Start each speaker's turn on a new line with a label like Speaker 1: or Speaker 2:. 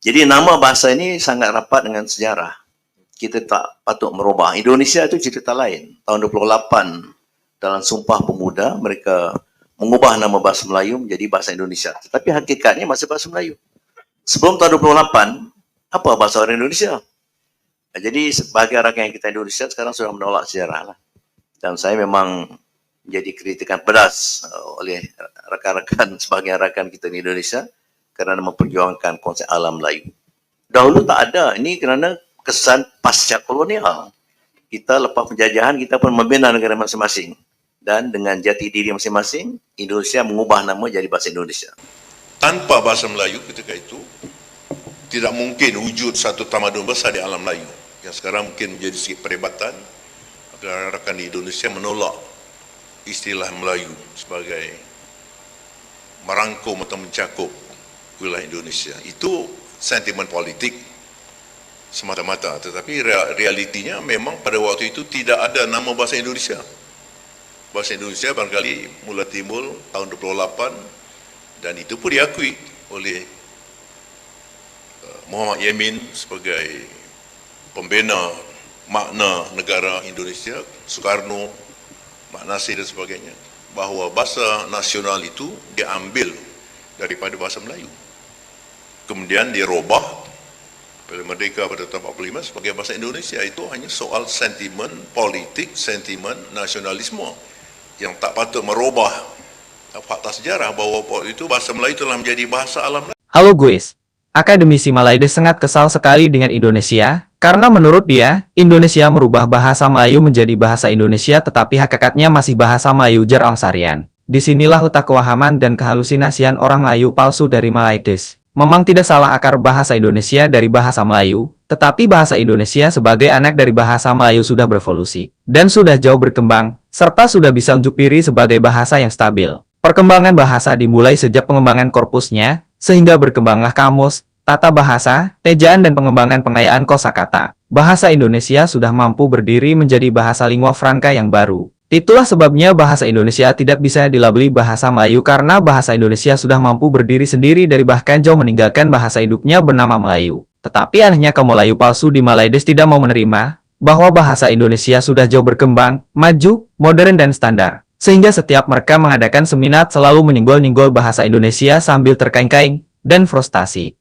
Speaker 1: Jadi nama bahasa ini sangat rapat dengan sejarah. Kita tak patut merubah. Indonesia itu cerita lain. Tahun 28 dalam Sumpah Pemuda mereka mengubah nama bahasa Melayu menjadi bahasa Indonesia. Tetapi hakikatnya masih bahasa Melayu. Sebelum tahun 28, apa bahasa orang Indonesia? Jadi sebagai rakyat kita Indonesia sekarang sudah menolak sejarah lah. Dan saya memang menjadi kritikan pedas oleh rakan-rakan sebagian rakan kita di Indonesia kerana memperjuangkan konsep alam Melayu. Dahulu tak ada. Ini kerana kesan pasca kolonial. Kita lepas penjajahan, kita pun membina negara masing-masing. Dan dengan jati diri masing-masing, Indonesia mengubah nama jadi bahasa Indonesia.
Speaker 2: Tanpa bahasa Melayu ketika itu, tidak mungkin wujud satu tamadun besar di alam Melayu. Yang sekarang mungkin menjadi sedikit perdebatan. Rakan-rakan di Indonesia menolak istilah Melayu sebagai merangkum atau mencakup wilayah Indonesia. Itu sentimen politik semata-mata, tetapi realitinya memang pada waktu itu tidak ada nama bahasa Indonesia. Bahasa Indonesia barangkali mula timbul tahun 28 dan itu pun diakui oleh Muhammad Yamin sebagai pembina makna negara Indonesia, Soekarno, Mak Nasir dan sebagainya, bahawa bahasa nasional itu diambil daripada bahasa Melayu. Kemudian dirubah pada Merdeka pada tahun 45 sebagai bahasa Indonesia. Itu hanya soal sentimen politik, sentimen nasionalisme yang tak patut merubah fakta sejarah bahawa itu bahasa Melayu telah menjadi bahasa alam.
Speaker 3: Halo guys, akademisi Malaides sangat kesal sekali dengan Indonesia, karena menurut dia, Indonesia merubah bahasa Melayu menjadi bahasa Indonesia tetapi hakikatnya masih bahasa Melayu, jar Al-Sarian. Disinilah letak kewahaman dan kehalusinasian orang Melayu palsu dari Malaides. Memang tidak salah akar bahasa Indonesia dari bahasa Melayu, tetapi bahasa Indonesia sebagai anak dari bahasa Melayu sudah berevolusi, dan sudah jauh berkembang, serta sudah bisa unjuk diri sebagai bahasa yang stabil. Perkembangan bahasa dimulai sejak pengembangan korpusnya, sehingga berkembanglah kamus, tata bahasa, ejaan dan pengembangan pengayaan kosakata. Bahasa Indonesia sudah mampu berdiri menjadi bahasa lingua franca yang baru. Itulah sebabnya bahasa Indonesia tidak bisa dilabeli bahasa Melayu karena bahasa Indonesia sudah mampu berdiri sendiri dari bahkan jauh meninggalkan bahasa induknya bernama Melayu. Tetapi anehnya kaum Melayu palsu di Malaides tidak mau menerima bahwa bahasa Indonesia sudah jauh berkembang, maju, modern dan standar. Sehingga setiap mereka mengadakan seminar selalu menyinggol-nyinggol bahasa Indonesia sambil terkaing-kaing dan frustasi.